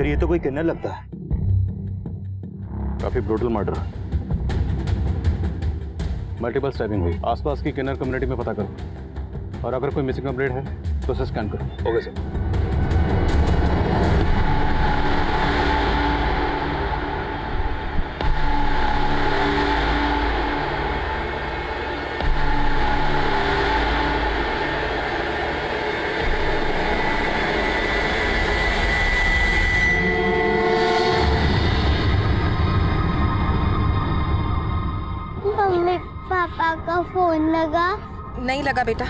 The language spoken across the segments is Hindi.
फिर ये तो कोई किन्नर लगता है। काफी ब्रूटल मर्डर, मल्टीपल स्टैबिंग हुई। आसपास की किन्नर कम्युनिटी में पता करो, और अगर कोई मिसिंग कंप्लेंट है तो उसे स्कैन करो। Okay sir. मम्मी पापा का फोन लगा? नहीं लगा बेटा,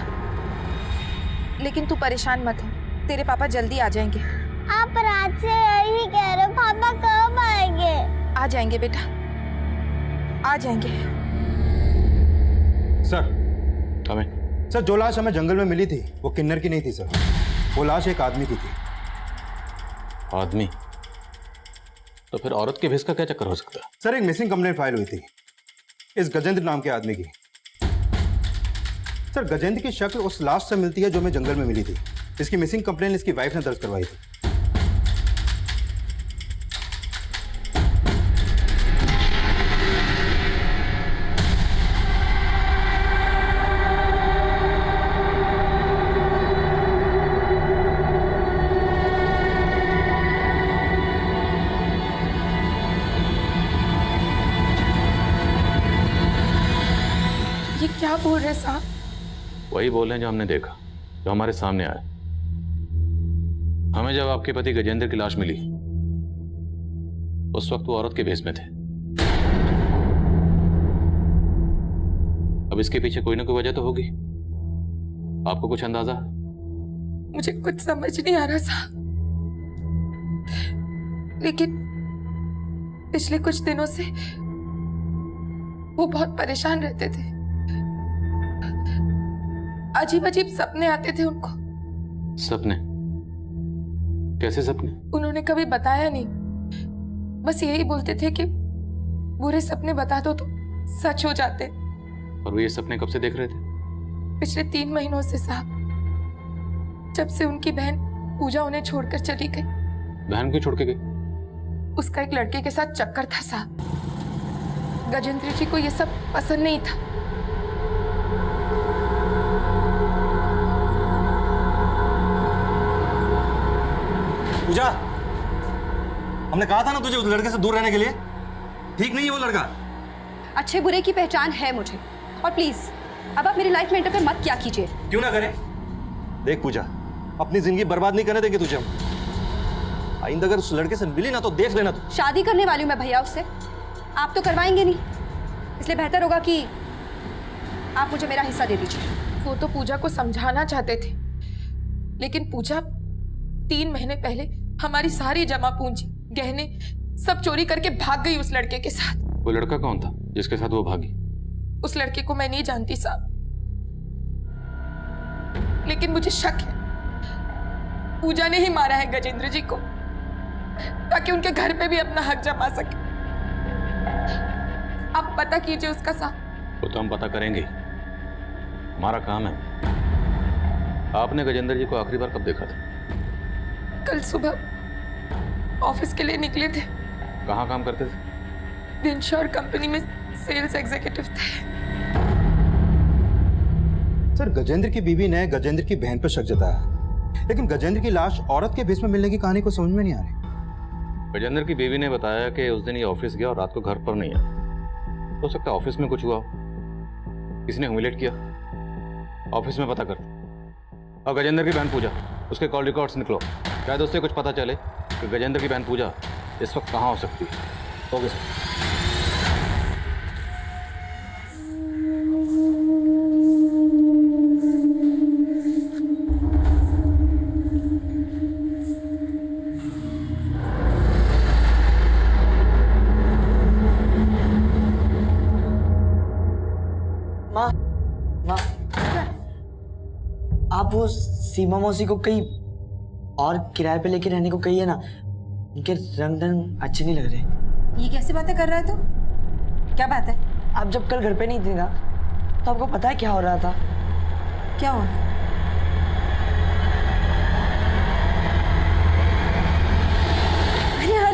लेकिन तू परेशान मत हो, तेरे पापा जल्दी आ जाएंगे। आप रात से यही कह रहे हो, पापा कब आएंगे? आ जाएंगे बेटा, आ जाएंगे। सर, हमें सर जो लाश हमें जंगल में मिली थी वो किन्नर की नहीं थी सर, वो लाश एक आदमी की थी। आदमी? तो फिर औरत के भेस का क्या चक्कर हो सकता है? सर एक मिसिंग कंप्लेंट फाइल हुई थी इस गजेंद्र नाम के आदमी की। सर गजेंद्र की शक्ल उस लाश से मिलती है जो हमें जंगल में मिली थी। इसकी मिसिंग कंप्लेंट इसकी वाइफ ने दर्ज करवाई थी। ये क्या बोल रहे साहब? वही बोल रहे हैं जो हमने देखा, जो हमारे सामने आया। हमें जब आपके पति गजेंद्र की लाश मिली उस वक्त वो औरत के भेस में थे। अब इसके पीछे कोई ना कोई वजह तो होगी। आपको कुछ अंदाजा? मुझे कुछ समझ नहीं आ रहा साहब, लेकिन पिछले कुछ दिनों से वो बहुत परेशान रहते थे। अजीब अजीब सपने आते थे उनको। सपने? कैसे सपने? उन्होंने कभी बताया नहीं, बस यही बोलते थे कि बुरे सपने बता दो तो सच हो जाते। और वो ये सपने कब से देख रहे थे? पिछले 3 महीनों से साहब, जब से उनकी बहन पूजा उन्हें छोड़कर चली गई। बहन क्यों छोड़ के गई? उसका एक लड़के के साथ चक्कर था साहब। गजेंद्र जी को ये सब पसंद नहीं था। पूजा, हमने कहा था ना तुझे उस लड़के से दूर रहने के लिए। ठीक नहीं है वो लड़का। अच्छे बुरे की पहचान है मुझे, और प्लीज अब आप मेरी लाइफ में इंटरफेयर मत किया कीजिए। क्यों ना करें? देख पूजा, अपनी जिंदगी बर्बाद नहीं करने देंगे तुझे हम। आइंदा अगर उस लड़के से मिली ना तो देख लेना तू। शादी करने वाली हूं मैं भैया उससे, आप तो करवाएंगे नहीं, इसलिए बेहतर होगा कि आप मुझे मेरा हिस्सा दे दीजिए। वो तो पूजा को समझाना चाहते थे, लेकिन पूजा 3 महीने पहले हमारी सारी जमा पूंजी, गहने सब चोरी करके भाग गई उस लड़के के साथ। वो लड़का कौन था जिसके साथ वो भागी? उस लड़के को मैं नहीं जानती साहब, लेकिन मुझे शक है पूजा ने ही मारा है गजेंद्र जी को, ताकि उनके घर पे भी अपना हक जमा सके। आप पता कीजिए उसका साहब। वो तो हम पता करेंगे, हमारा काम है। आपने गजेंद्र जी को आखिरी बार कब देखा था? कल सुबह ऑफिस के लिए निकले थे। कहाँ काम करते थे? विंश्योर कंपनी में सेल्स एग्जीक्यूटिव थे। सर गजेंद्र की बीवी ने गजेंद्र की बहन पर शक जताया, लेकिन गजेंद्र की लाश औरत के भेस में मिलने की कहानी को समझ में नहीं आ रही। गजेंद्र की बीवी ने बताया कि उस दिन ये ऑफिस गया और रात को घर पर नहीं आया। हो सकता है ऑफिस में कुछ हुआ हो, किसी ने ह्यूमिलेट किया। ऑफिस में पता कर। और गजेंद्र की बहन पूजा, उसके कॉल रिकॉर्ड्स निकलो, शायद उससे कुछ पता चले कि गजेंद्र की बहन पूजा इस वक्त कहाँ हो सकती है। Okay sir. माँ, माँ, आप वो सीमा मौसी को कहीं और किराए पे लेके रहने को कहिए ना। उनके रंग ढंग अच्छे नहीं लग रहे। ये कैसी बातें कर रहा है तू? क्या बात है? आप जब कल घर पे नहीं थी ना, तो आपको पता है क्या हो रहा था? क्या हुआ?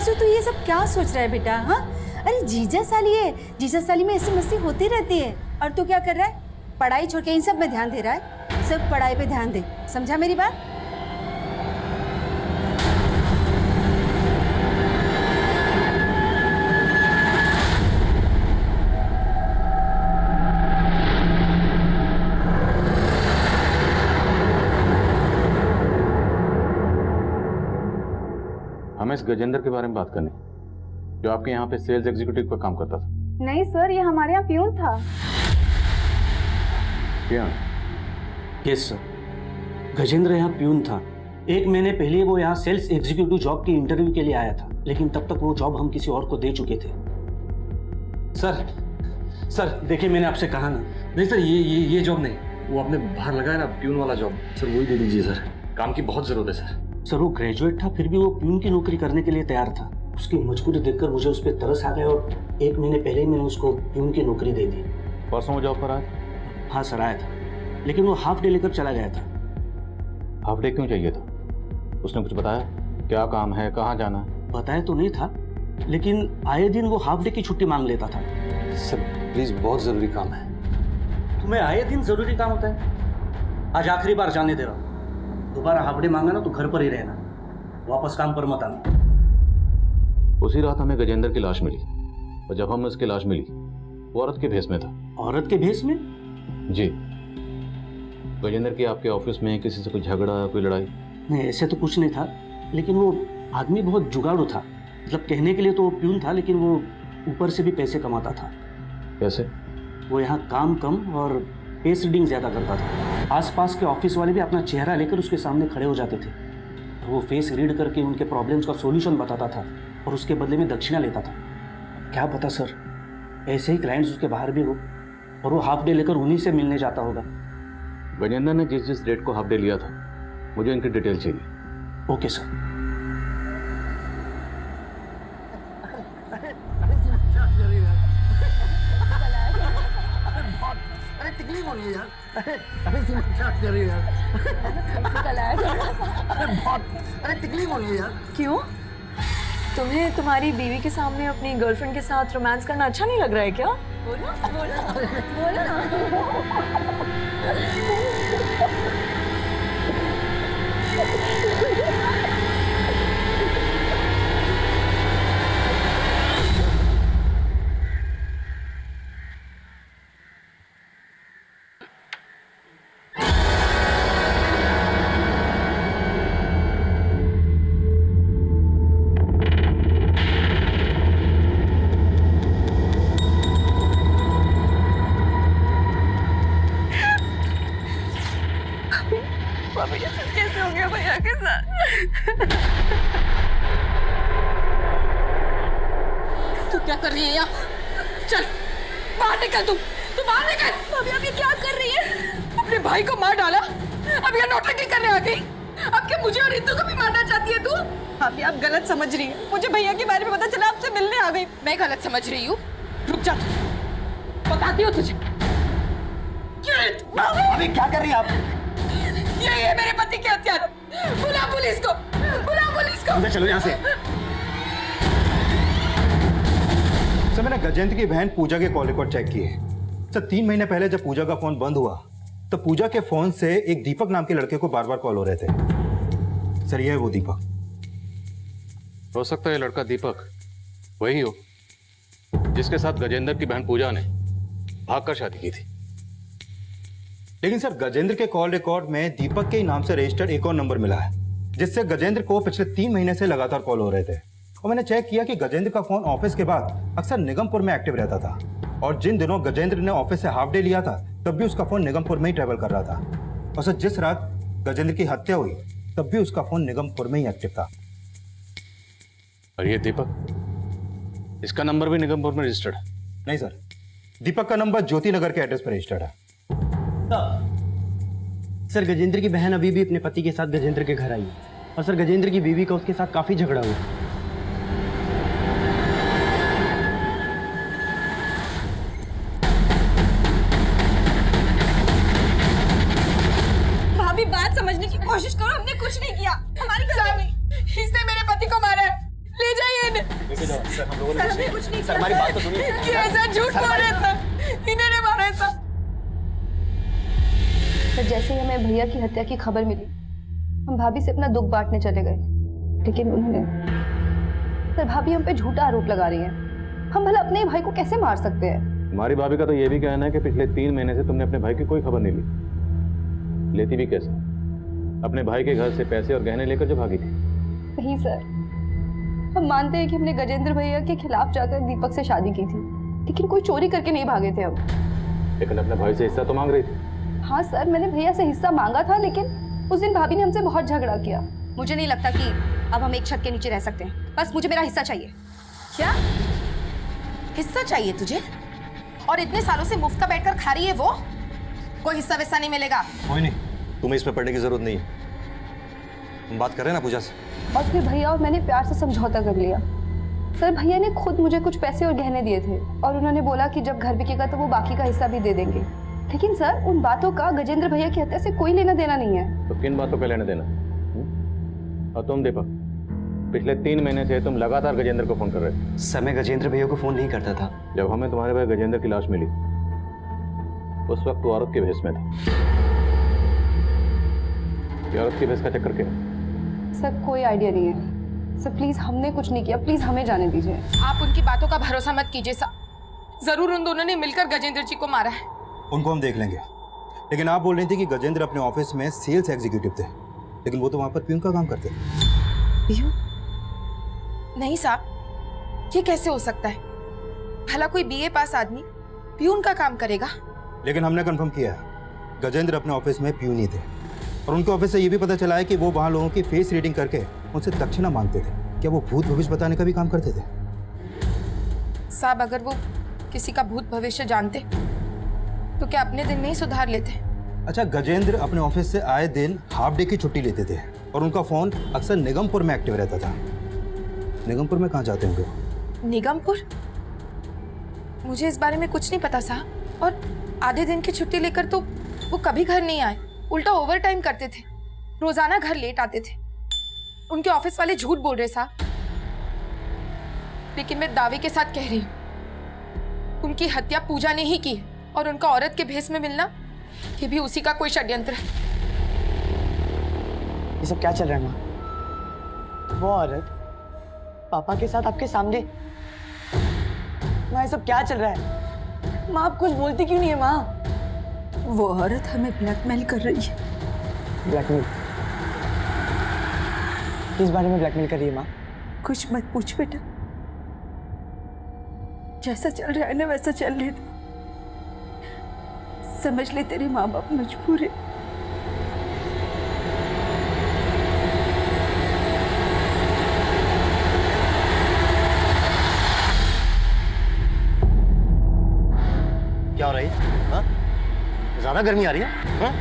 से तू ये सब क्या सोच रहा है बेटा? हाँ, अरे जीजा साली है, जीजा साली में ऐसी मस्ती होती रहती है। और तू क्या कर रहा है? पढ़ाई छोड़ के इन सब में ध्यान दे रहा है। सिर्फ पढ़ाई पे ध्यान दे, समझा मेरी बात? हमें इस गजेंद्र के बारे में बात करनी, जो आपके यहाँ पे सेल्स एग्जीक्यूटिव का काम करता था। नहीं सर, ये हमारे यहाँ प्यून था। क्या? यस सर, गजेंद्र यहाँ प्यून था। 1 महीने पहले वो यहाँ सेल्स एग्जीक्यूटिव जॉब की इंटरव्यू के लिए आया था, लेकिन तब तक वो जॉब हम किसी और को दे चुके थे। सर देखिए, मैंने आपसे कहा ना। नहीं सर, ये जॉब नहीं, वो आपने बाहर लगाया ना प्यून वाला जॉब, सर वही दे दीजिए सर। काम की बहुत जरूरत है सर। वो ग्रेजुएट था, फिर भी वो प्यून की नौकरी करने के लिए तैयार था। उसकी मजबूरी देखकर मुझे उस पर तरस आ गया और 1 महीने पहले ही मैंने उसको प्यून की नौकरी दे दी। परसों वो जॉब पर आया? हाँ सर, आया था, लेकिन वो हाफ डे लेकर चला गया था। हाफ डे क्यों चाहिए था? उसने कुछ बताया? क्या काम है, कहाँ जाना है? बताया तो नहीं था, लेकिन आए दिन वो हाफ डे की छुट्टी मांग लेता था। सर प्लीज, बहुत जरूरी काम है। तुम्हें आए दिन जरूरी काम होता है? आज आखिरी बार जाने दे रहा हूँ, दोबारा हाफ डे मांगा ना तो घर पर ही रहना, वापस काम पर मत आना। उसी रात हमें गजेंद्र की लाश मिली, और जब हमें उसकी लाश मिली वो औरत के भेष में था। औरत के भेष में? जी। गजेंद्र की आपके ऑफिस में किसी से कोई झगड़ा, कोई लड़ाई? नहीं, ऐसे तो कुछ नहीं था, लेकिन वो आदमी बहुत जुगाड़ू था। मतलब कहने के लिए तो वो प्यून था, लेकिन वो ऊपर से भी पैसे कमाता था। कैसे? वो यहाँ काम कम और पेस रीडिंग ज़्यादा करता था। आसपास के ऑफिस वाले भी अपना चेहरा लेकर उसके सामने खड़े हो जाते थे। वो फेस रीड करके उनके प्रॉब्लम्स का सॉल्यूशन बताता था और उसके बदले में दक्षिणा लेता था। क्या पता सर, ऐसे ही क्लाइंट्स उसके बाहर भी हो और वो हाफ डे लेकर उन्हीं से मिलने जाता होगा। गजेंद्र ने जिस डेट को हाफ डे लिया था, मुझे इनकी डिटेल चाहिए। Okay sir. क्यों? तुम्हें तुम्हारी बीवी के सामने अपनी गर्लफ्रेंड के साथ रोमांस करना अच्छा नहीं लग रहा है क्या? बोलो बोलो ना। कैसे हो गया भैया के साथ? तू क्या कर रही है यहाँ? चल बाहर निकल, तू बाहर निकल। भाभी आप ये क्या कर रही है? अपने भाई को मार डाला, अब यहाँ नौटंकी करने आ गई। अब क्या मुझे और इंदु को भी मारना चाहती है तू? भाभी आप गलत समझ रही हैं। मुझे भैया के बारे में पता चला, आपसे मिलने आ गई। मैं गलत समझ रही हूँ? रुक जा, बताती हूँ तुझे। अभी क्या कर रही हैं आप? ये मेरे पति के हत्यारा। बुला पुलिस को, बुला पुलिस को। चलो यहाँ से। सर, मैंने गजेंद्र की बहन पूजा के कॉल रिकॉर्ड चेक किए। सर, 3 महीने पहले जब पूजा का फोन बंद हुआ तो पूजा के फोन से एक दीपक नाम के लड़के को बार बार कॉल हो रहे थे। सर, ये है वो दीपक। हो सकता है ये लड़का दीपक वही हो जिसके साथ गजेंद्र की बहन पूजा ने भागकर शादी की थी। लेकिन सर, गजेंद्र के कॉल रिकॉर्ड में दीपक के ही नाम से रजिस्टर्ड एक और नंबर मिला है, जिससे गजेंद्र को पिछले 3 महीने से लगातार कॉल हो रहे थे। और मैंने चेक किया कि गजेंद्र का फोन ऑफिस के बाद अक्सर निगमपुर में एक्टिव रहता था, और जिन दिनों गजेंद्र ने ऑफिस से हाफ डे लिया था तब भी उसका फोन निगमपुर में ही ट्रेवल कर रहा था। और सर, जिस रात गजेंद्र की हत्या हुई तब भी उसका फोन निगमपुर में ही एक्टिव था। और ये दीपक, इसका नंबर भी निगमपुर में रजिस्टर्ड है? नहीं सर, दीपक का नंबर ज्योति नगर के एड्रेस पर रजिस्टर्ड है। सर, गजेंद्र की बहन अभी भी अपने पति के साथ गजेंद्र के घर आई है, और सर गजेंद्र की बीवी का उसके साथ काफी झगड़ा हुआ। भाभी बात समझने की कोशिश करो, हमने कुछ नहीं किया। हमारी इसने मेरे पति को मारा है। ले जाइए इन्हें। सर हम लोगों सर, हमने कुछ नहीं सर हमारी बात तो सुनिए। ये ऐसा झूठ बोल रहे सर, इन्होंने मारा था। सर जैसे ही हमें भैया की हत्या की खबर मिली, हम भाभी से अपना दुख बांटने चले गए, लेकिन उन्होंने सर भाभी हम पे झूठा आरोप लगा रही हैं। हम भला अपने भाई को कैसे मार सकते हैं? हमारी भाभी का तो ये भी कहना है कि पिछले 3 महीने से तुमने अपने भाई की कोई खबर नहीं ली। लेती भी कैसे? अपने भाई के घर से पैसे और गहने लेकर जो भागी थी। नहीं सर, हम मानते हैं कि हमने गजेंद्र भैया के खिलाफ जाकर दीपक से शादी की थी, लेकिन कोई चोरी करके नहीं भागे थे हम। लेकिन अपने भाई से हिस्सा तो मांग रही थी। हाँ सर, मैंने भैया से हिस्सा मांगा था, लेकिन उस दिन भाभी ने हमसे बहुत झगड़ा किया। मुझे नहीं लगता कि अब हम एक छत के नीचे रह सकते हैं। बस मुझे मेरा हिस्सा चाहिए। क्या हिस्सा चाहिए तुझे? और इतने सालों से मुफ्त का बैठकर खा रही है वो? कोई हिस्सा वैसा नहीं मिलेगा। कोई नहीं, तुम्हें इसमें पढ़ने की जरूरत नहीं है। हम बात कर रहे हैं ना पूजा से। और फिर भैया और मैंने प्यार से समझौता कर लिया। सर भैया ने खुद मुझे कुछ पैसे और गहने दिए थे और उन्होंने बोला कि जब घर बिकेगा तो वो बाकी का हिस्सा भी दे देंगे। लेकिन सर उन बातों का गजेंद्र भैया की हत्या से कोई लेना देना नहीं है। तो किन बातों का लेना देना? और तुम दीपक, पिछले 3 महीने से तुम लगातार गजेंद्र को फोन कर रहे थे। सर मैं गजेंद्र भैया को फोन नहीं करता था। जब हमें तुम्हारे भाई गजेंद्र की लाश मिली, उस वक्त वो औरत के भेष में था। ये औरत के भेष का चक्कर क्या है? सर कोई आइडिया नहीं है। सर प्लीज हमने कुछ नहीं किया, प्लीज हमें जाने दीजिए। आप उनकी बातों का भरोसा मत कीजिए साहब। जरूर उन दोनों ने मिलकर गजेंद्र जी को मारा है। उनको हम देख लेंगे, लेकिन आप बोल रही थी कि गजेंद्र अपने ऑफिस में सेल्स एग्जीक्यूटिव थे, लेकिन वो तो वहां पर प्यून का काम करते थे। प्यून? नहीं साहब, ये कैसे हो सकता है? भला कोई बीए पास आदमी प्यून का काम करेगा? लेकिन हमने कंफर्म किया है, गजेंद्र अपने ऑफिस में प्यून ही थे, और उनके ऑफिस से ये भी पता चला है कि वो वहाँ लोगों की फेस रीडिंग करके उनसे दक्षिणा मांगते थे। क्या वो भूत भविष्य बताने का भी काम करते थे? साहब अगर वो किसी का भूत भविष्य जानते तो क्या अपने दिन में ही सुधार लेते? अच्छा, गजेंद्र अपने ऑफिस से आए दिन हाफ डे की छुट्टी लेते थे और उनका फोन अक्सर निगमपुर में एक्टिव रहता था। निगमपुर में कहाँ जाते होंगे? निगमपुर? मुझे इस बारे में कुछ नहीं पता साहब। और आधे दिन की छुट्टी लेकर तो वो कभी घर नहीं आए, उल्टा ओवर टाइम करते थे, रोजाना घर लेट आते थे। उनके ऑफिस वाले झूठ बोल रहे साहब। लेकिन मैं दावे के साथ कह रही हूँ, उनकी हत्या पूजा ने ही की है और उनका औरत के भेष में मिलना ये भी उसी का कोई षड्यंत्र है। ये सब क्या चल रहा है माँ? वो औरत पापा के साथ आपके सामने। माँ ये सब क्या चल रहा है? माँ आप कुछ बोलती क्यों नहीं है माँ? वो औरत हमें ब्लैकमेल कर रही है। ब्लैकमेल? किस बारे में ब्लैकमेल कर रही है माँ? कुछ मत पूछ बेटा, जैसा चल रहा है ना वैसा चल रहे थे। समझ ले तेरे माँ बाप मजबूर है। क्या हो रहा है? हाँ? ज्यादा गर्मी आ रही है? हाँ?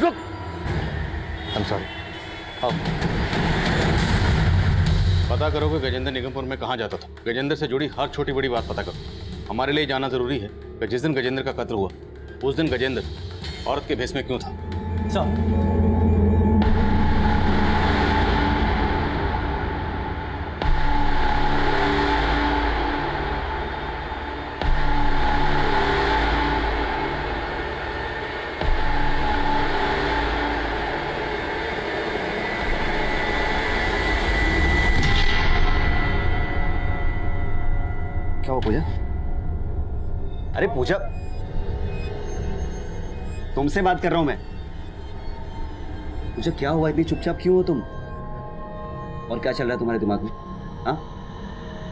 रुक। I'm sorry. पता करो कि गजेंद्र निगमपुर में कहाँ जाता था। गजेंद्र से जुड़ी हर छोटी बड़ी बात पता करो। हमारे लिए जानना जरूरी है कि जिस दिन गजेंद्र का कत्ल हुआ, उस दिन गजेंद्र औरत के भेष में क्यों था। सर क्या हुआ पूजा? अरे पूजा, तुमसे बात कर रहा हूं मैं। पूजा क्या हुआ? इतनी चुपचाप क्यों हो तुम? और क्या चल रहा है तुम्हारे दिमाग में? हाँ,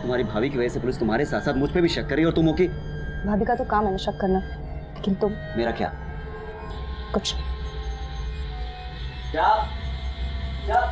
तुम्हारी भाभी की वजह से पुलिस तुम्हारे साथ साथ मुझ पे भी शक कर रही है और तुम हो कि भाभी का तो काम है ना शक करना, लेकिन तुम? मेरा क्या? कुछ नहीं। क्या? क्या?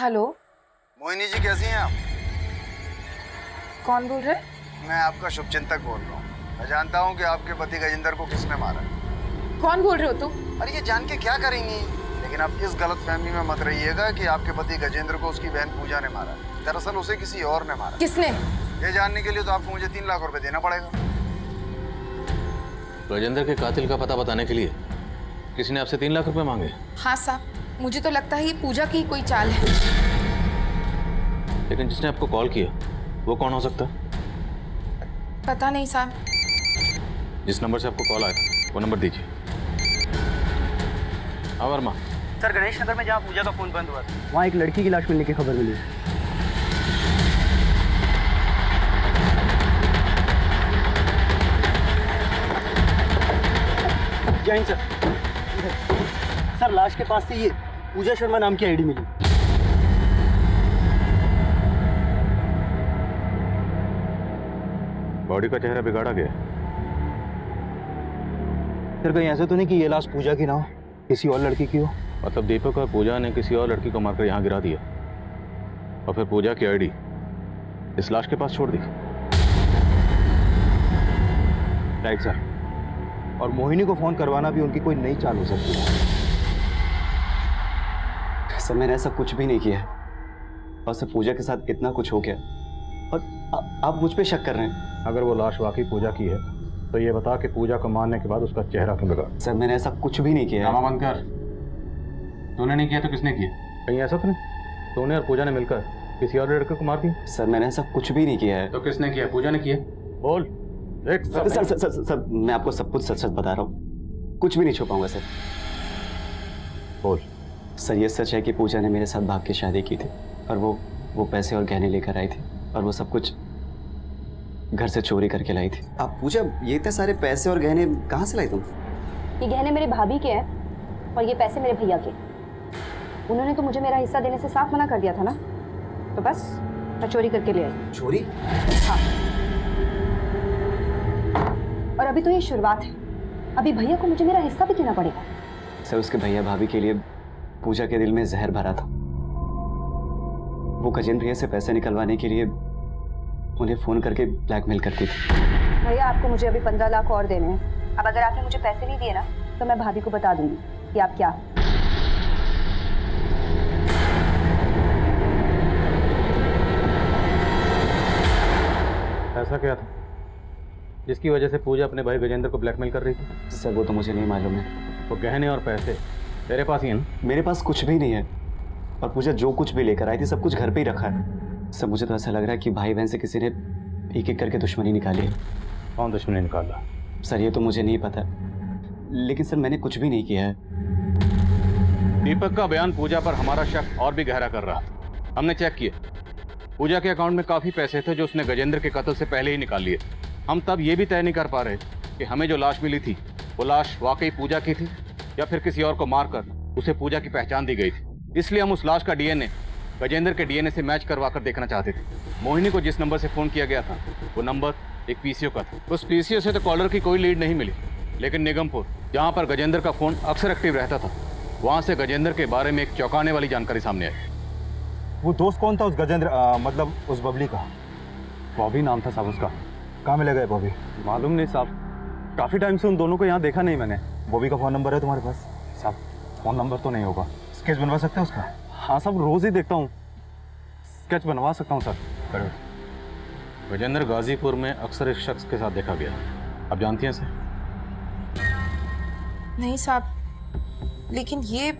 हेलो, मोहिनी जी कैसी हैं आप? कौन बोल रहे? मैं आपका शुभचिंतक बोल रहा हूँ। मैं जानता हूँ कि आपके पति गजेंद्र को किसने मारा। कौन बोल रहे हो तुम? अरे ये जान के क्या करेंगी, लेकिन आप इस गलत फहमी में मत रहिएगा कि आपके पति गजेंद्र को उसकी बहन पूजा ने मारा। दरअसल उसे किसी और ने मारा। किसने? ये जानने के लिए तो आपको मुझे 3 लाख रुपए देना पड़ेगा। गजेंद्र के कातिल का पता बताने के लिए किसी ने आपसे 3 लाख रुपए मांगे? हाँ साहब, मुझे तो लगता है ये पूजा की कोई चाल है। लेकिन जिसने आपको कॉल किया वो कौन हो सकता? पता नहीं साहब। जिस नंबर से आपको कॉल आया वो नंबर दीजिए। हाँ वर्मा। सर गणेश नगर में जहाँ पूजा का फोन बंद हुआ था वहाँ एक लड़की की लाश मिलने की खबर मिली। जय हिंद सर। सर लाश के पास से ये पूजा शर्मा नाम की आईडी मिली। बॉडी का चेहरा बिगाड़ा गया। फिर कहीं ऐसा तो नहीं कि ये लाश पूजा की ना हो, किसी और लड़की की हो? मतलब दीपक और पूजा ने किसी और लड़की को मारकर यहाँ गिरा दिया और फिर पूजा की आईडी इस लाश के पास छोड़ दी। Right sir. और मोहिनी को फोन करवाना भी उनकी कोई नई चाल हो सकती है। सर मैंने ऐसा कुछ भी नहीं किया है और सर पूजा के साथ इतना कुछ हो गया और आप मुझ पे शक कर रहे हैं। अगर वो लाश वाकई पूजा की है तो ये बता कि पूजा को मारने के बाद उसका चेहरा क्यों बिगड़ा? सर मैंने ऐसा कुछ भी नहीं किया है। बंद कर। तूने नहीं किया तो किसने किया? कहीं ऐसा तो नहीं तूने और पूजा ने मिलकर किसी और लड़के को मार दिया? सर मैंने ऐसा कुछ भी नहीं किया है। तो किसने किया? पूजा ने किया? बोल। देख sir sir sir, sir, sir मैं आपको सब कुछ सच सच बता रहा हूँ, कुछ भी नहीं छुपाऊंगा सर। बोल। सर ये सच है कि पूजा ने मेरे साथ भाग के शादी की थी और वो पैसे और गहने लेकर आई थी और वो सब कुछ घर से चोरी करके लाई थी। आप पूजा ये इतने सारे पैसे और गहने कहाँ से लाई तुम? ये गहने मेरे भाभी के हैं और ये पैसे मेरे भैया के। उन्होंने तो मुझे मेरा हिस्सा देने से साफ मना कर दिया था ना, तो बस मैं चोरी करके ले आई। चोरी? हाँ। और अभी तो ये शुरुआत है, अभी भैया को मुझे मेरा हिस्सा भी देना पड़ेगा। सर उसके भैया भाभी के लिए पूजा के दिल में जहर भरा था। वो गजेंद्र भैया से पैसे निकलवाने के लिए उन्हें फोन करके ब्लैकमेल करती थी। भैया आपको मुझे अभी 15 लाख और देने हैं। अब अगर आपने मुझे पैसे नहीं दिए ना तो मैं भाभी को बता दूंगी कि आप क्या। ऐसा क्या था जिसकी वजह से पूजा अपने भाई गजेंद्र को ब्लैकमेल कर रही थी? सर वो तो मुझे नहीं मालूम है। वो गहने और पैसे तेरे पास ही है ना? मेरे पास कुछ भी नहीं है और पूजा जो कुछ भी लेकर आई थी सब कुछ घर पे ही रखा है। सर मुझे तो ऐसा लग रहा है कि भाई बहन से किसी ने एक एक करके दुश्मनी निकाली है। कौन दुश्मनी निकाला? सर ये तो मुझे नहीं पता, लेकिन सर मैंने कुछ भी नहीं किया है। दीपक का बयान पूजा पर हमारा शक और भी गहरा कर रहा। हमने चेक किया, पूजा के अकाउंट में काफी पैसे थे जो उसने गजेंद्र के कत्ल से पहले ही निकाल लिए। हम तब ये भी तय नहीं कर पा रहे कि हमें जो लाश मिली थी वो लाश वाकई पूजा की थी या फिर किसी और को मारकर उसे पूजा की पहचान दी गई थी। इसलिए हम उस लाश का डीएनए गजेंद्र के डीएनए से मैच करवा कर देखना चाहते थे। मोहिनी को जिस नंबर से फोन किया गया था वो नंबर एक पीसीओ का था। उस पीसीओ से तो कॉलर की कोई लीड नहीं मिली, लेकिन निगमपुर जहाँ पर गजेंद्र का फोन अक्सर एक्टिव रहता था वहाँ से गजेंद्र के बारे में एक चौंकाने वाली जानकारी सामने आई। वो दोस्त कौन था उस गजेंद्र, मतलब उस बबली का? बॉबी नाम था साहब उसका। कहाँ मिलेगा ये बॉबी? मालूम नहीं साहब, काफ़ी टाइम से उन दोनों को यहाँ देखा नहीं मैंने। बॉबी का फ़ोन नंबर है तुम्हारे पास? साहब फ़ोन नंबर तो नहीं होगा। स्केच बनवा सकते हैं उसका? हाँ साहब रोज़ ही देखता हूँ, स्केच बनवा सकता हूँ सर। करो। गजेंद्र गाजीपुर में अक्सर इस शख्स के साथ देखा गया। आप जानती हैं सर? नहीं साहब, लेकिन ये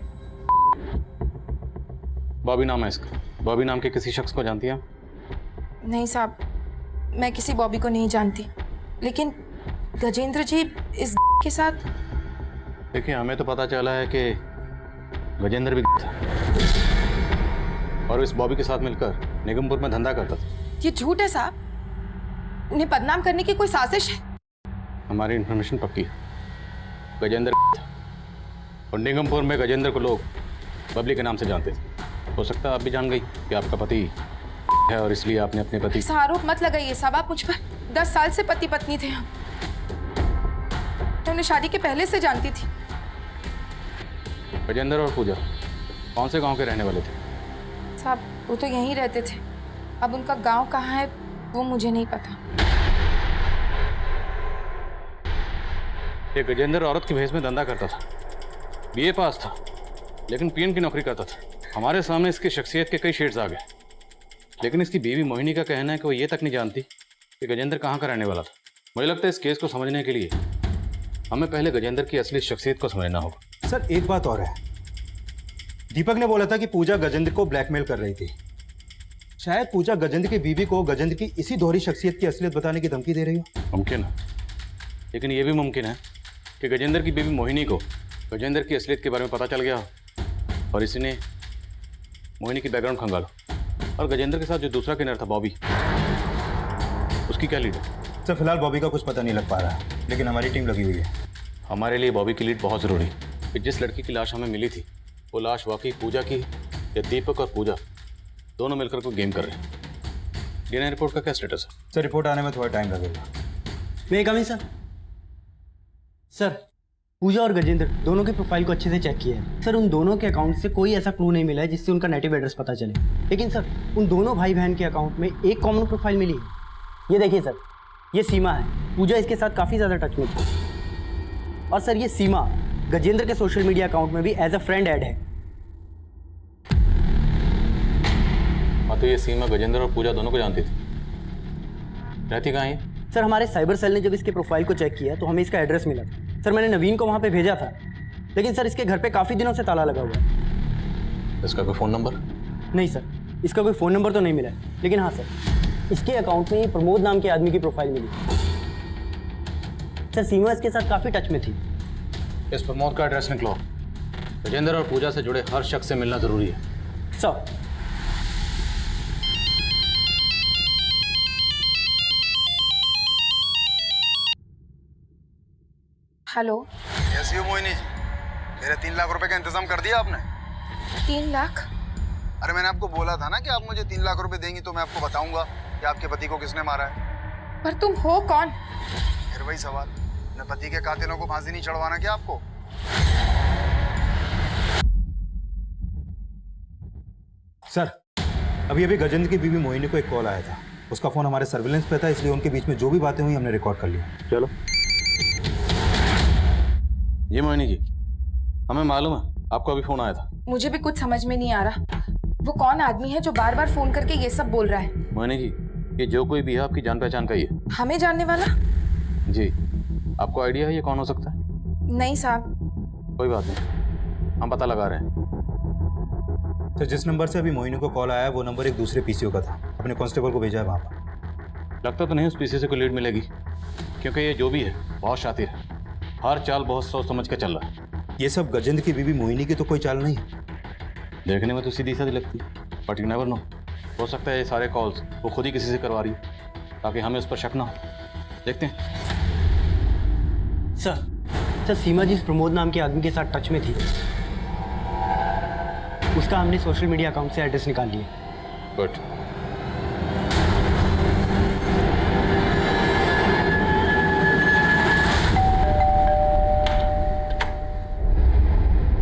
बॉबी नाम है इसका। बॉबी नाम के किसी शख्स को जानती हैं? नहीं साहब, मैं किसी बॉबी को नहीं जानती, लेकिन गजेंद्र जी इस के साथ। देखिए हमें तो पता चला है कि गजेंद्र भी था और इस बॉबी के साथ मिलकर निगमपुर में धंधा करता था। ये झूठ है साहब, उन्हें बदनाम करने की कोई साजिश है। हमारी इन्फॉर्मेशन पक्की है, गजेंद्र था और निगमपुर में गजेंद्र को लोग बबली के नाम से जानते थे। हो सकता है आप भी जान गई कि आपका पति है और इसलिए आपने अपने पति। ऐसा आरोप मत लगाइए साहब, आप मुझ पर। 10 साल से पति पत्नी थे हम। मैं उन्हें शादी के पहले से जानती थी। गजेंद्र और पूजा कौन से गांव के रहने वाले थे? साहब वो तो यहीं रहते थे, अब उनका गांव कहाँ है वो मुझे नहीं पता। ये गजेंद्र औरत के भेष में धंधा करता था, बीए पास था, लेकिन पीएन की नौकरी करता था। हमारे सामने इसकी शख्सियत के कई शेड्स आ गए, लेकिन इसकी बीवी मोहिनी का कहना है कि वो ये तक नहीं जानती कि गजेंद्र कहाँ का रहने वाला था। मुझे लगता है इस केस को समझने के लिए हमें पहले गजेंद्र की असली शख्सियत को समझना होगा। सर एक बात और है, दीपक ने बोला था कि पूजा गजेंद्र को ब्लैकमेल कर रही थी। शायद पूजा गजेंद्र की बीवी को गजेंद्र की इसी दोहरी शख्सियत की असलियत बताने की धमकी दे रही हो। मुमकिन है, लेकिन ये भी मुमकिन है कि गजेंद्र की बीवी मोहिनी को गजेंद्र की असलियत के बारे में पता चल गया और इसी ने मोहिनी की बैकग्राउंड खंगाला। और गजेंद्र के साथ जो दूसरा किन्नर था बॉबी, उसकी क्या लीड है? सर फिलहाल बॉबी का कुछ पता नहीं लग पा रहा, लेकिन हमारी टीम लगी हुई है। हमारे लिए बॉबी की लीड बहुत ज़रूरी है कि जिस लड़की की लाश हमें मिली थी वो लाश वाकई पूजा की या दीपक और पूजा दोनों मिलकर कोई गेम कर रहे हैं। डीएनए रिपोर्ट का क्या स्टेटस है? सर रिपोर्ट आने में थोड़ा टाइम लगेगा। मैं कमी सर। सर पूजा और गजेंद्र दोनों के प्रोफाइल को अच्छे से चेक किया है सर। उन दोनों के अकाउंट से कोई ऐसा क्लू नहीं मिला है जिससे उनका नेटिव एड्रेस पता चले। लेकिन सर उन दोनों भाई बहन के अकाउंट में एक कॉमन प्रोफाइल मिली है। ये देखिए सर, ये सीमा है। पूजा इसके साथ काफ़ी ज़्यादा टच में थी। और सर ये सीमा गजेंद्र के सोशल मीडिया अकाउंट में भी एज अ फ्रेंड ऐड है। हाँ, तो ये सीमा गजेंद्र और पूजा दोनों को जानती थी। रहती कहाँ है? सर हमारे साइबर सेल ने जब इसके प्रोफाइल को चेक किया तो हमें इसका एड्रेस मिला था। सर मैंने नवीन को वहाँ पे भेजा था, लेकिन सर इसके घर पे काफ़ी दिनों से ताला लगा हुआ है। इसका कोई फ़ोन नंबर? नहीं सर, इसका कोई फ़ोन नंबर तो नहीं मिला है। लेकिन हाँ सर, इसके अकाउंट में ये प्रमोद नाम के आदमी की प्रोफाइल मिली। सर सीमा इसके साथ काफ़ी टच में थी। इस प्रमोद का एड्रेस निकलो। गजेंद्र और पूजा से जुड़े हर शख्स से मिलना ज़रूरी है। Sir hello. कैसी हो मोहिनी जी? मेरे 3 लाख रुपए का इंतजाम कर दिया आपने? 3 लाख? अरे मैंने आपको बोला था ना कि आप मुझे 3 लाख रुपए देंगी तो मैं आपको बताऊंगा कि आपके पति को किसने मारा है। पर तुम हो कौन? फिर वही सवाल, अपने पति के कातिलों को फांसी नहीं चढ़वाना क्या आपको? सर अभी अभी गजेंद्र की बीवी मोहिनी को एक कॉल आया था। उसका फोन हमारे सर्विलेंस पे था, इसलिए उनके बीच में जो भी बातें हुई हमने रिकॉर्ड कर लिया। चलो। ये मोहिनी जी, हमें मालूम है आपको अभी फोन आया था। मुझे भी कुछ समझ में नहीं आ रहा, वो कौन आदमी है जो बार बार फोन करके ये सब बोल रहा है? मोहिनी जी, ये जो कोई भी है आपकी जान पहचान का ही है। हमें जानने वाला? जी। आपको आइडिया है ये कौन हो सकता है? नहीं साहब। कोई बात नहीं, हम पता लगा रहे हैं। तो जिस नंबर से अभी मोहिनी को कॉल आया वो नंबर एक दूसरे पीसीओ का था। अपने कांस्टेबल को भेजा है वहाँ पर। लगता तो नहीं उस पीसी से कोई लीड मिलेगी, क्योंकि ये जो भी है बहुत शातिर है। हर चाल बहुत सोच समझ के चल रहा है। ये सब गजेंद्र की बीवी मोहिनी की तो कोई चाल नहीं है। देखने में तो सीधी साधी लगती है, बट यू नेवर नो। हो सकता है ये सारे कॉल्स वो खुद ही किसी से करवा रही है, ताकि हमें उस पर शक ना हो। देखते हैं। सर सीमा जिस प्रमोद नाम के आदमी के साथ टच में थी, उसका हमने सोशल मीडिया अकाउंट से एड्रेस निकाल लिया। गुड।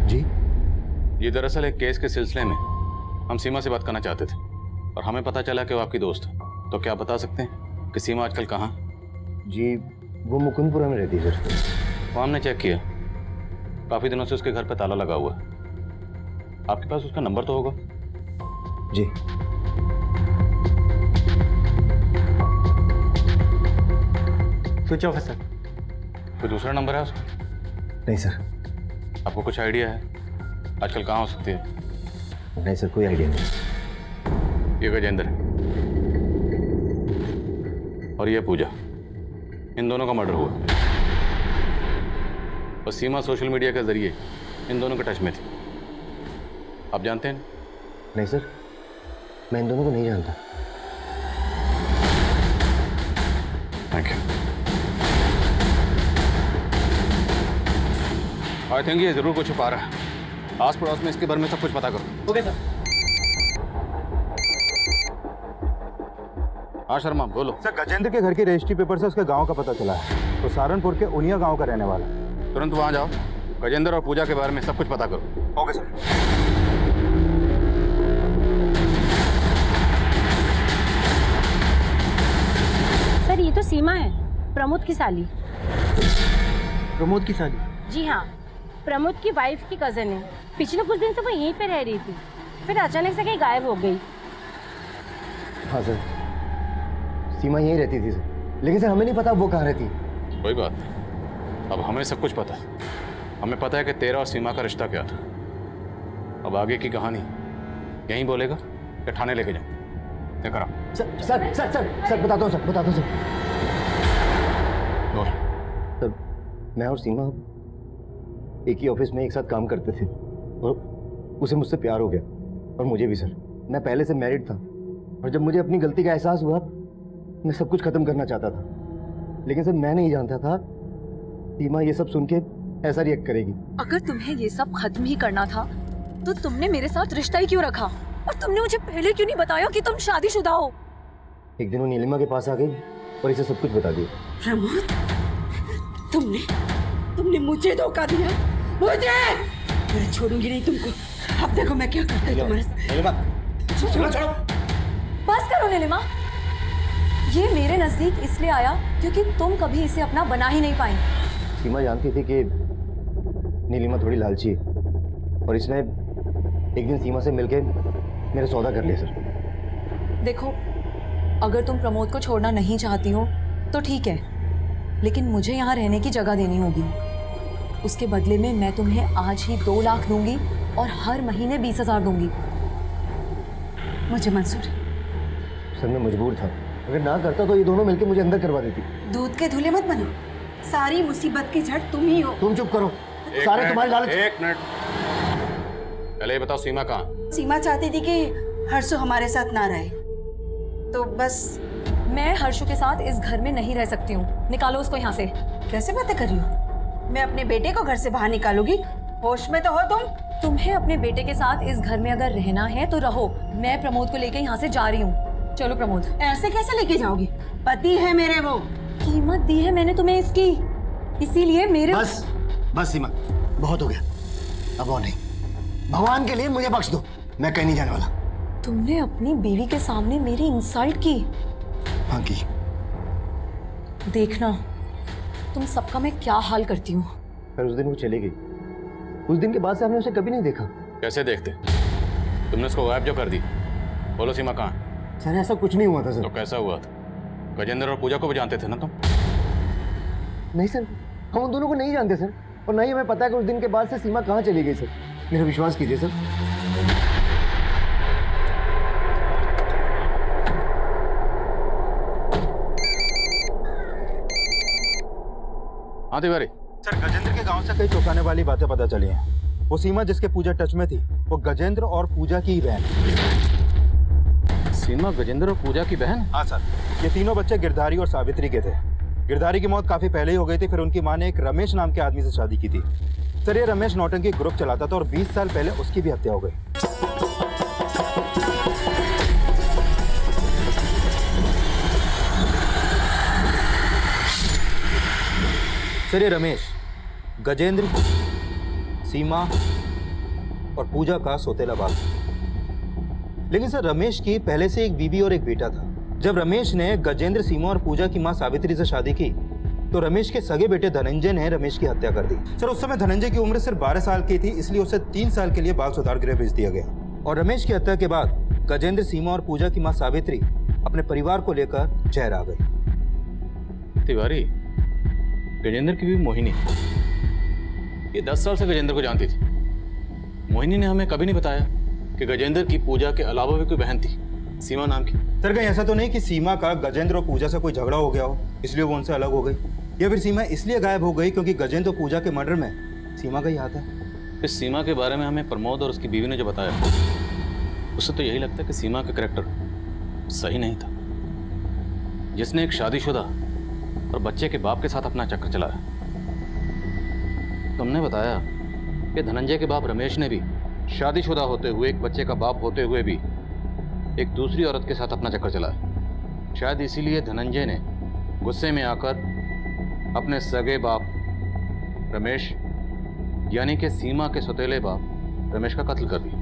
जी? ये दरअसल एक केस के सिलसिले में हम सीमा से बात करना चाहते थे और हमें पता चला कि वो आपकी दोस्त है। तो क्या बता सकते हैं कि सीमा आजकल कहाँ? जी वो मुकुंदपुरा में रहती है सर। वो हमने चेक किया, काफ़ी दिनों से उसके घर पर ताला लगा हुआ है। आपके पास उसका नंबर तो होगा? जी। स्विच ऑफ है सर। कोई दूसरा नंबर है उसका? नहीं सर। आपको कुछ आइडिया है आजकल कहाँ हो सकती है? नहीं सर, कोई आइडिया नहीं। ये गजेंद्र है और ये पूजा, इन दोनों का मर्डर हुआ और सीमा सोशल मीडिया के जरिए इन दोनों के टच में थी। आप जानते हैं? नहीं सर, मैं इन दोनों को नहीं जानता। Thank you. आई थिंक ये जरूर कुछ छुपा रहा है। आस पड़ोस में इसके बारे में सब कुछ पता करो। Okay sir. हाँ शर्मा बोलो। सर गजेंद्र के घर की रजिस्ट्री पेपर से उसके गांव का पता चला है। तो सहारनपुर के उनिया गांव का रहने वाला है। तुरंत वहाँ जाओ, गजेंद्र और पूजा के बारे में सब कुछ पता करो। Okay sir. तो सीमा है, प्रमोद की साली। प्रमोद की साली? जी हाँ, प्रमोद की वाइफ की कजन है। पिछले कुछ दिन से वो यहीं पे रह रही थी, फिर अचानक से कहीं गायब हो गई। हाँ सर, सीमा यहीं रहती थी सर, लेकिन सर हमें नहीं पता वो कहाँ रहती। कोई बात नहीं, अब हमें सब कुछ पता है। हमें पता है कि तेरा और सीमा का रिश्ता क्या था। अब आगे की कहानी यहीं बोलेगा या थाने लेके जाऊँ? क्या करा? Sir sir sir sir sir बताता हूँ सर, बताता हूँ सर। बोल। सर मैं और सीमा एक ही ऑफिस में एक साथ काम करते थे और उसे मुझसे प्यार हो गया और मुझे भी सर। मैं पहले से मैरिड था और जब मुझे अपनी गलती का एहसास हुआ मैं सब कुछ खत्म करना चाहता था, लेकिन सर मैं नहीं जानता था सीमा ये सब सुन के ऐसा रिएक्ट करेगी। अगर तुम्हें ये सब खत्म ही करना था तो तुमने मेरे साथ रिश्ता ही क्यों रखा, और तुमने मुझे पहले क्यों नहीं बताया कि तुम शादीशुदा हो? एक दिन वो नीलिमा के पास आ गई और इसे सब कुछ बता दिया। प्रमोद, तुमने मुझे धोखा दिया, मुझे। मैं छोड़ूंगी नहीं तुमको। अब देखो मैं क्या करता हूँ तुम्हारे साथ। छोड़ो। बस करो नीलिमा, ये मेरे नजदीक इसलिए आया क्योंकि तुम कभी इसे अपना बना ही नहीं पाई। सीमा जानती थी कि नीलिमा थोड़ी लालची है और इसने एक दिन सीमा से मिलके मेरा सौदा कर लिया सर। देखो, अगर तुम प्रमोद को छोड़ना नहीं चाहती हो तो ठीक है, लेकिन मुझे यहाँ रहने की जगह देनी होगी। उसके बदले में मैं तुम्हें आज ही 2 लाख दूंगी और हर महीने 20,000 दूंगी। मुझे मंजूर है। सर मैं मजबूर था, अगर ना करता तो ये दोनों मिलके मुझे अंदर करवा देती। दूध के धुले मत बनो, सारी मुसीबत की जड़ तुम ही हो। तुम चुप करो, सारे तुम्हारे लालच। एक मिनट, पहले ये बताओ सीमा कहाँ? सीमा चाहती थी कि हर्षु हमारे साथ ना रहे, तो बस। मैं हर्षु के साथ इस घर में नहीं रह सकती हूँ, निकालो उसको यहाँ से। कैसे बातें कर रही हो? मैं अपने बेटे को घर से बाहर निकालूंगी? होश में तो हो तुम? तुम्हें अपने बेटे के साथ इस घर में अगर रहना है तो रहो। मैं प्रमोद को लेके यहाँ से जा रही हूँ। चलो प्रमोद। ऐसे कैसे लेके जाओगी? पति है मेरे वो। कीमत दी है मैंने तुम्हें इसकी, इसीलिए मेरे। बस सीमा, बहुत हो गया, अब और नहीं। भगवान के लिए मुझे बख्श दो, मैं कहीं नहीं जाने वाला। तुमने अपनी बीवी के सामने मेरी इंसल्ट की। हाँ की। देखना तुम सबका मैं क्या हाल करती हूँ। पर उस दिन वो चली गई, उस दिन के बाद से हमने उसे कभी नहीं देखा। कैसे देखते? तुमने उसको गायब जो कर दी। बोलो सीमा कहाँ? सर ऐसा कुछ नहीं हुआ था सर। तो कैसा हुआ था? गजेंद्र और पूजा को भी जानते थे ना तुम? नहीं सर, हम उन दोनों को नहीं जानते सर, और नहीं हमें पता है कि उस दिन के बाद से सीमा कहाँ चली गई सर। मेरा विश्वास कीजिए सर। हाँ तिवारी। सर गजेंद्र के गांव से कई चौंकाने वाली बातें पता चली हैं। वो सीमा जिसके पूजा टच में थी वो गजेंद्र और पूजा की ही बहन। सीमा गजेंद्र और पूजा की बहन? हाँ सर, ये तीनों बच्चे गिरधारी और सावित्री के थे। गिरधारी की मौत काफी पहले ही हो गई थी, फिर उनकी माँ ने एक रमेश नाम के आदमी से शादी की थी। सर ये रमेश नौटंकी ग्रुप चलाता था और 20 साल पहले उसकी भी हत्या हो गई। सर ये रमेश गजेंद्र, सीमा और पूजा का सौतेला बाप। लेकिन सर रमेश की पहले से एक बीवी और एक बेटा था। जब रमेश ने गजेंद्र, सीमा और पूजा की मां सावित्री से शादी की तो रमेश के सगे बेटे धनंजय ने रमेश की हत्या कर दी। सर उस समय धनंजय की उम्र सिर्फ 12 साल की थी, इसलिए उसे 3 साल के लिए बाल सुधार गृह भेज दिया गया। और रमेश की हत्या के बाद गजेंद्र, सीमा और पूजा की मां सावित्री अपने परिवार को लेकर शहर आ गई। तिवारी, गजेंद्र की भी मोहिनी, ये 10 साल से गजेंद्र को जानती थी। मोहिनी ने हमें कभी नहीं बताया कि गजेंद्र की पूजा के अलावा भी कोई बहन थी, सीमा नाम की। सर कहीं ऐसा तो नहीं कि सीमा का गजेंद्र और पूजा से कोई झगड़ा हो गया हो इसलिए वो उनसे अलग हो गई, या फिर सीमा इसलिए गायब हो गई क्योंकि गजेंद्र और पूजा के मर्डर में सीमा का ही हाथ है? इस सीमा के बारे में हमें प्रमोद और उसकी बीवी ने जो बताया उससे तो यही लगता है कि सीमा का कैरेक्टर सही नहीं था। जिसने एक शादीशुदा और बच्चे के बाप के साथ अपना चक्कर चलाया। तुमने बताया कि धनंजय के बाप रमेश ने भी शादीशुदा होते हुए, एक बच्चे का बाप होते हुए भी एक दूसरी औरत के साथ अपना चक्कर चलाया। शायद इसीलिए धनंजय ने गुस्से में आकर अपने सगे बाप रमेश यानी कि सीमा के सौतेले बाप रमेश का कत्ल कर दिया।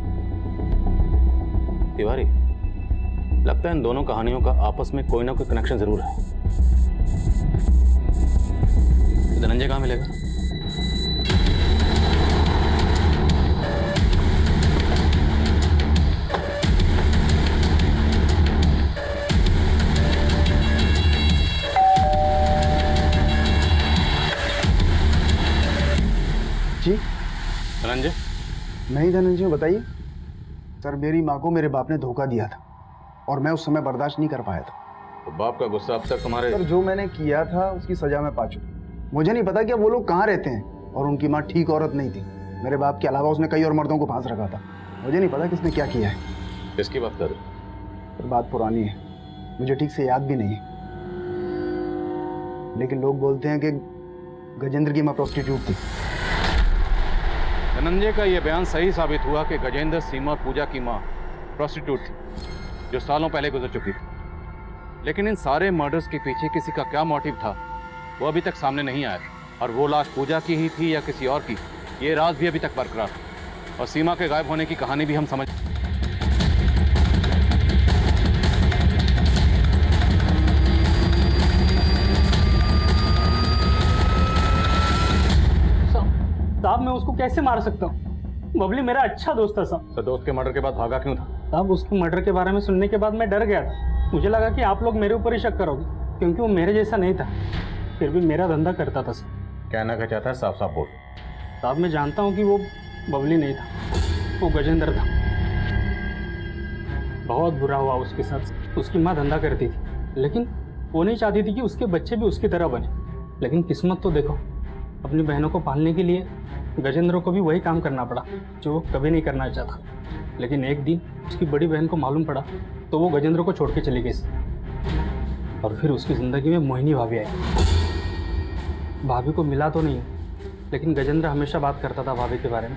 तिवारी, लगता है इन दोनों कहानियों का आपस में कोई ना कोई कनेक्शन जरूर है। धनंजय कहाँ मिलेगा? जी धनंजय? नहीं धनंजय, बताइए। सर, मेरी माँ को मेरे बाप ने धोखा दिया था और मैं उस समय बर्दाश्त नहीं कर पाया था। तो बाप का गुस्सा अब तक तुम्हारे... सर, जो मैंने किया था उसकी सजा मैं पा चुका। मुझे नहीं पता कि अब वो लोग कहाँ रहते हैं, और उनकी माँ ठीक औरत नहीं थी। मेरे बाप के अलावा उसने कई और मर्दों को फांस रखा था। मुझे नहीं पता किसने क्या किया है। किसकी बात कर रहे? सर, बात पुरानी है, मुझे ठीक से याद भी नहीं है, लेकिन लोग बोलते हैं कि गजेंद्र की माँ प्रोस्टिट्यूट थी। धनंजय का यह बयान सही साबित हुआ कि गजेंद्र, सीमा और पूजा की माँ प्रोस्टिट्यूट थी, जो सालों पहले गुजर चुकी थी। लेकिन इन सारे मर्डर्स के पीछे किसी का क्या मोटिव था, वो अभी तक सामने नहीं आया। और वो लाश पूजा की ही थी या किसी और की, ये राज भी अभी तक बरकरार था। और सीमा के गायब होने की कहानी भी हम समझ... साहब, मैं उसको कैसे मार सकता हूँ? बबली मेरा अच्छा दोस्त था साहब। तो दोस्त के मर्डर के बाद भागा क्यों था? साहब, उसके मर्डर के बारे में सुनने के बाद मैं डर गया था। मुझे लगा कि आप लोग मेरे ऊपर ही शक करोगे, क्योंकि वो मेरे जैसा नहीं था, फिर भी मेरा धंधा करता था सर। कहना क्या चाहता है? साफ साफ बोल। साहब, मैं जानता हूँ कि वो बबली नहीं था, वो गजेंद्र था। बहुत बुरा हुआ उसके साथ। उसकी माँ धंधा करती थी, लेकिन वो नहीं चाहती थी कि उसके बच्चे भी उसकी तरह बने। लेकिन किस्मत तो देखो, अपनी बहनों को पालने के लिए गजेंद्र को भी वही काम करना पड़ा जो वो कभी नहीं करना चाहता। लेकिन एक दिन उसकी बड़ी बहन को मालूम पड़ा तो वो गजेंद्र को छोड़ के चली गई। और फिर उसकी ज़िंदगी में मोहिनी भाभी आई। भाभी को मिला तो नहीं, लेकिन गजेंद्र हमेशा बात करता था भाभी के बारे में।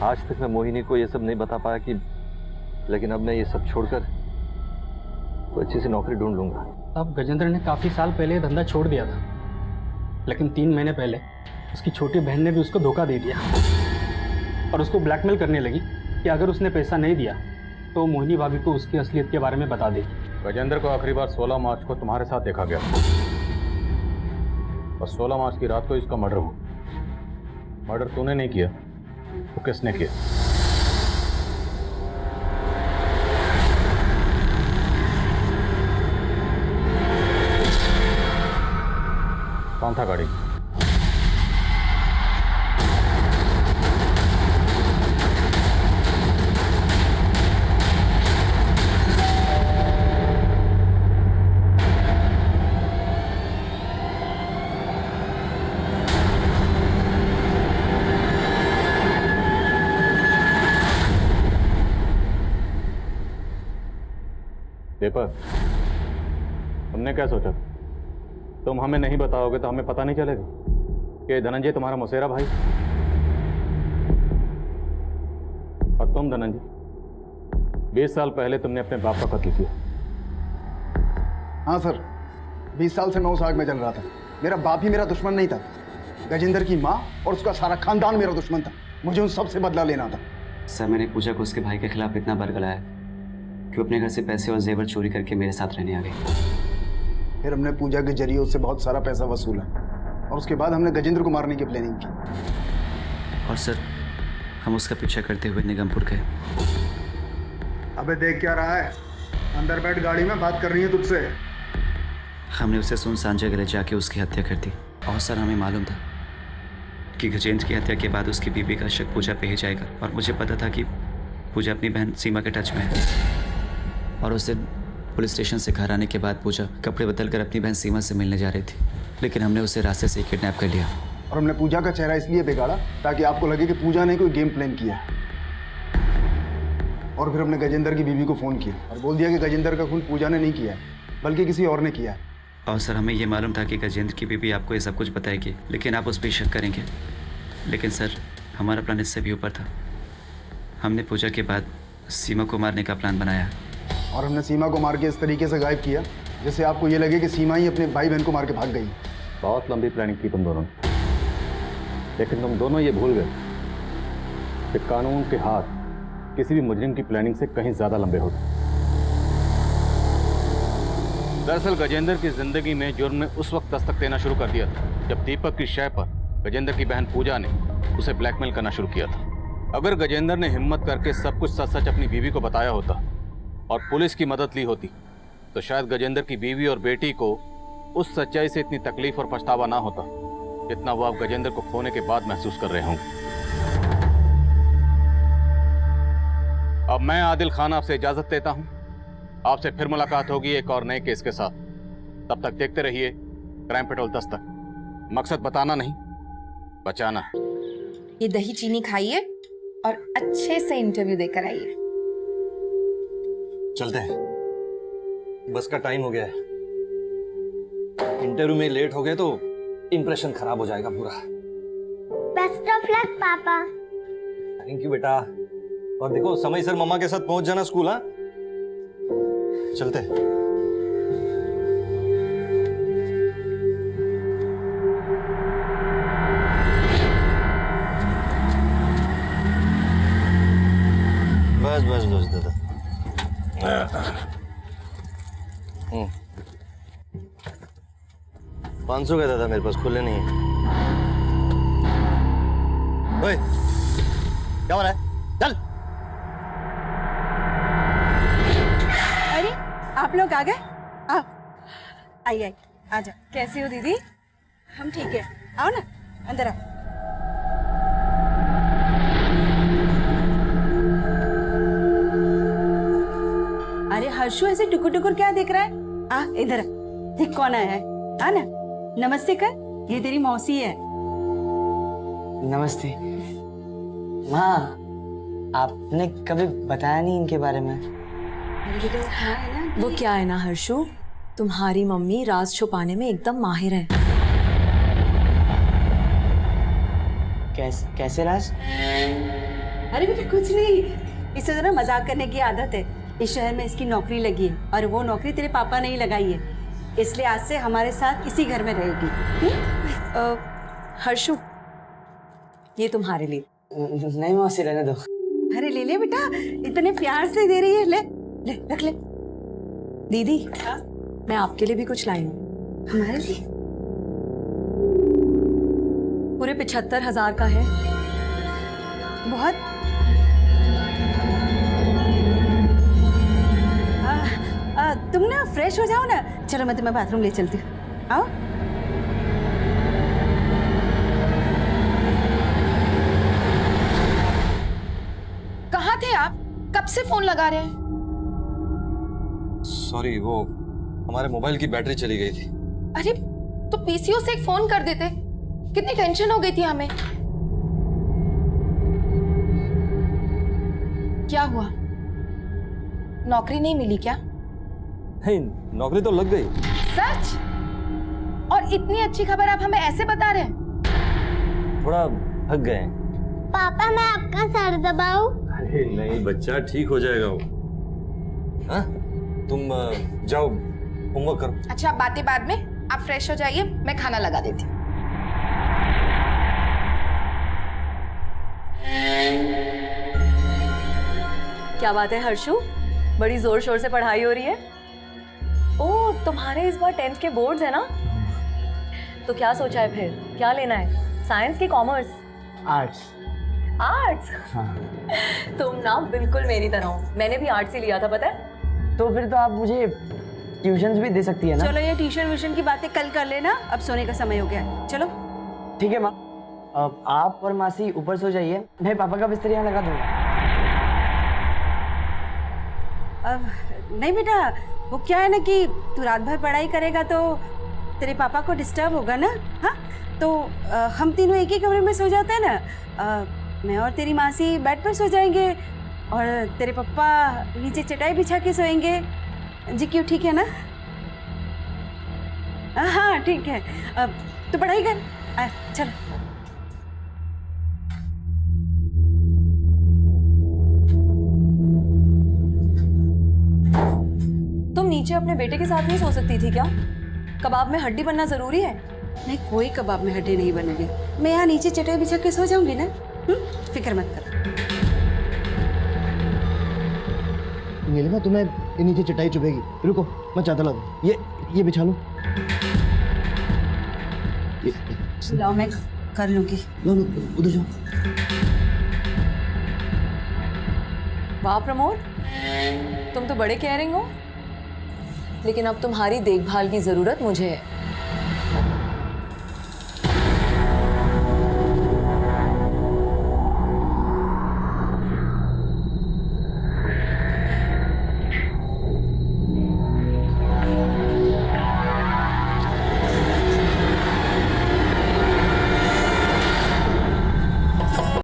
आज तक मैं मोहिनी को ये सब नहीं बता पाया कि, लेकिन अब मैं ये सब छोड़कर कोई अच्छी सी नौकरी ढूंढ लूंगा। अब गजेंद्र ने काफ़ी साल पहले ये धंधा छोड़ दिया था, लेकिन 3 महीने पहले उसकी छोटी बहन ने भी उसको धोखा दे दिया और उसको ब्लैकमेल करने लगी कि अगर उसने पैसा नहीं दिया तो मोहिनी भाभी को उसकी असलियत के बारे में बता देगी। गजेंद्र को आखिरी बार 16 मार्च को तुम्हारे साथ देखा गया और 16 मार्च की रात को इसका मर्डर हुआ। मर्डर तूने नहीं किया तो किसने किया? कौन था गाड़ी? पेपर, तुमने क्या सोचा? तुम हमें नहीं बताओगे तो हमें पता नहीं चलेगा कि धनंजय तुम्हारा मौसेरा भाई। और तुम धनंजय, 20 साल पहले तुमने अपने बाप का कत्ल किया। हाँ सर, 20 साल से मैं उस आग में जल रहा था। मेरा बाप ही मेरा दुश्मन नहीं था, गजेंद्र की माँ और उसका सारा खानदान मेरा दुश्मन था। मुझे उन सब से बदला लेना था। सर, मैंने पूजा को उसके भाई के खिलाफ इतना बरगलाया कि वो अपने घर से पैसे और जेवर चोरी करके मेरे साथ रहने आ गई। फिर हमने पूजा के जरिए उससे बहुत सारा पैसा वसूला और उसके बाद हमने गजेंद्र को मारने की प्लानिंग की। और सर, हम उसका पीछा करते हुए निगमपुर गए। अबे देख क्या रहा है? अंदर बैठ, गाड़ी में बात करनी है तुझसे। हमने उसे सुनसान जगह ले जाके उसकी हत्या कर दी। और सर, हमें मालूम था कि गजेंद्र की हत्या के बाद उसकी बीबी का शक पूजा पे ही जाएगा। और मुझे पता था कि पूजा अपनी बहन सीमा के टच में है। और उस दिन पुलिस स्टेशन से घर आने के बाद पूजा कपड़े बदल कर अपनी बहन सीमा से मिलने जा रही थी, लेकिन हमने उसे रास्ते से किडनैप कर लिया। और हमने पूजा का चेहरा इसलिए बिगाड़ा ताकि आपको लगे कि पूजा ने कोई गेम प्लान किया। और फिर हमने गजेंद्र की बीवी को फ़ोन किया और बोल दिया कि गजेंद्र का खून पूजा ने नहीं किया, बल्कि किसी और ने किया है। और सर, हमें ये मालूम था कि गजेंद्र की बीवी आपको ये सब कुछ बताएगी, लेकिन आप उस पर शक करेंगे। लेकिन सर, हमारा प्लान इससे भी ऊपर था। हमने पूजा के बाद सीमा को मारने का प्लान बनाया और हमने सीमा को मार के इस तरीके से गायब किया जिससे आपको ये लगे कि सीमा ही अपने भाई बहन को मार के भाग गई। बहुत लंबी प्लानिंग की तुम दोनों ने, लेकिन तुम दोनों ये भूल गए कि कानून के हाथ किसी भी मुजरिम की प्लानिंग से कहीं ज्यादा लंबे होते। दरअसल गजेंद्र की जिंदगी में जुर्म ने उस वक्त दस्तक देना शुरू कर दिया था जब दीपक की शय पर गजेंद्र की बहन पूजा ने उसे ब्लैकमेल करना शुरू किया था। अगर गजेंद्र ने हिम्मत करके सब कुछ सच सच अपनी बीवी को बताया होता और पुलिस की मदद ली होती तो शायद गजेंद्र की बीवी और बेटी को उस सच्चाई से इतनी तकलीफ और पछतावा ना होता जितना वो आप गजेंद्र को खोने के बाद महसूस कर रहे होंगे। अब मैं आदिल खान आपसे इजाजत देता हूं। आपसे फिर मुलाकात होगी एक और नए केस के साथ। तब तक देखते रहिए क्राइम पेट्रोल दस्तक। मकसद बताना नहीं, बचाना है। ये दही चीनी खाइए और अच्छे से इंटरव्यू देकर आइए। चलते हैं, बस का टाइम हो गया है। इंटरव्यू में लेट हो गए तो इंप्रेशन खराब हो जाएगा पूरा। बेस्ट ऑफ लक पापा। थैंक यू बेटा। और देखो समय सर मम्मा के साथ पहुंच जाना स्कूल। हाँ, चलते हैं। बस बस बस दादा। 500 का दादा, मेरे पास खुले नहीं है। ओए, क्या हो रहा है? चल। अरे आप लोग आ गए? आओ, आइए, आ जाओ। कैसी हो दीदी? हम ठीक है, आओ ना, अंदर आओ। अरे हर्षु, ऐसे टुकुर टुकुर क्या देख रहा है? आ इधर आ, देख कौन आया है। आ ना, नमस्ते कर। ये तेरी मौसी है। नमस्ते माँ, आपने कभी बताया नहीं इनके बारे में। वो क्या है ना हर्षु, तुम्हारी मम्मी राज छुपाने में एकदम माहिर है। कैसे राज? अरे बेटा कुछ नहीं, इसे जरा मजाक करने की आदत है। इस शहर में इसकी नौकरी लगी है और वो नौकरी तेरे पापा ने ही लगाई है, इसलिए आज से हमारे साथ इसी घर में रहेगी। हर्षु, ये तुम्हारे लिए। नहीं मौसी, रहने दो। अरे ले ले बेटा, इतने प्यार से दे रही है। ले ले, रख ले। दीदी, मैं आपके लिए भी कुछ लाई हूँ। हमारे लिए? पूरे 75,000 का है। बहुत। तुम ना फ्रेश हो जाओ ना, चलो मैं तुम्हें बाथरूम ले चलती हूँ। आओ। कहाँ थे आप? कब से फोन लगा रहे हैं? सॉरी, वो हमारे मोबाइल की बैटरी चली गई थी। अरे तो पीसीओ से एक फोन कर देते, कितनी टेंशन हो गई थी हमें। क्या हुआ, नौकरी नहीं मिली क्या? नहीं, नौकरी तो लग गई। सच? और इतनी अच्छी खबर आप हमें ऐसे बता रहे हैं? थोड़ा थक गए। पापा मैं आपका सर दबाऊं? अरे नहीं बच्चा, ठीक हो जाएगा वो। हाँ, तुम जाओ होमवर्क करो। अच्छा, बातें बाद में, आप फ्रेश हो जाइए, मैं खाना लगा देती हूँ। क्या बात है हर्षु, बड़ी जोर शोर से पढ़ाई हो रही है। ओह, तुम्हारे इस बार 10th के बोर्ड्स है ना? तो क्या सोचा है फिर, क्या लेना है, साइंस की कॉमर्स? आर्ट्स। आर्ट्स? हाँ। तुम ना बिल्कुल मेरी तरह हो, मैंने भी आर्ट्स ही लिया था, पता है। तो फिर तो आप मुझे ट्यूशंस भी दे सकती है ना? चलो ये ट्यूशन व्यूशन की बातें कल कर लेना, अब सोने का समय हो गया है। चलो ठीक है माँ, अब आप और मासी ऊपर सो जाइए, मैं पापा का बिस्तर यहाँ लगा दूंगा। अब नहीं बेटा, वो क्या है ना कि तू रात भर पढ़ाई करेगा तो तेरे पापा को डिस्टर्ब होगा ना। हाँ, तो हम तीनों एक ही कमरे में सो जाते हैं ना। मैं और तेरी मासी बेड पर सो जाएंगे और तेरे पापा नीचे चटाई बिछा के सोएंगे। जी क्यों, ठीक है ना? हाँ ठीक है, अब तो पढ़ाई कर। चल तुम नीचे अपने बेटे के साथ नहीं सो सकती थी क्या? कबाब में हड्डी बनना जरूरी है? नहीं, कोई कबाब में हड्डी नहीं बनेगी। मैं यहाँ नीचे चटाई बिछा के सो जाऊंगी ना। फिक्र मत कर। नीलिमा, तुम्हें ये नीचे चटाई चुभेगी। रुको, मैं चादर ला दूं। ये बिछा लो। लाओ मैं कर लूँगी। उधर जाओ। वाह प्रमोद, तुम तो बड़े केयरिंग हो, लेकिन अब तुम्हारी देखभाल की जरूरत मुझे है।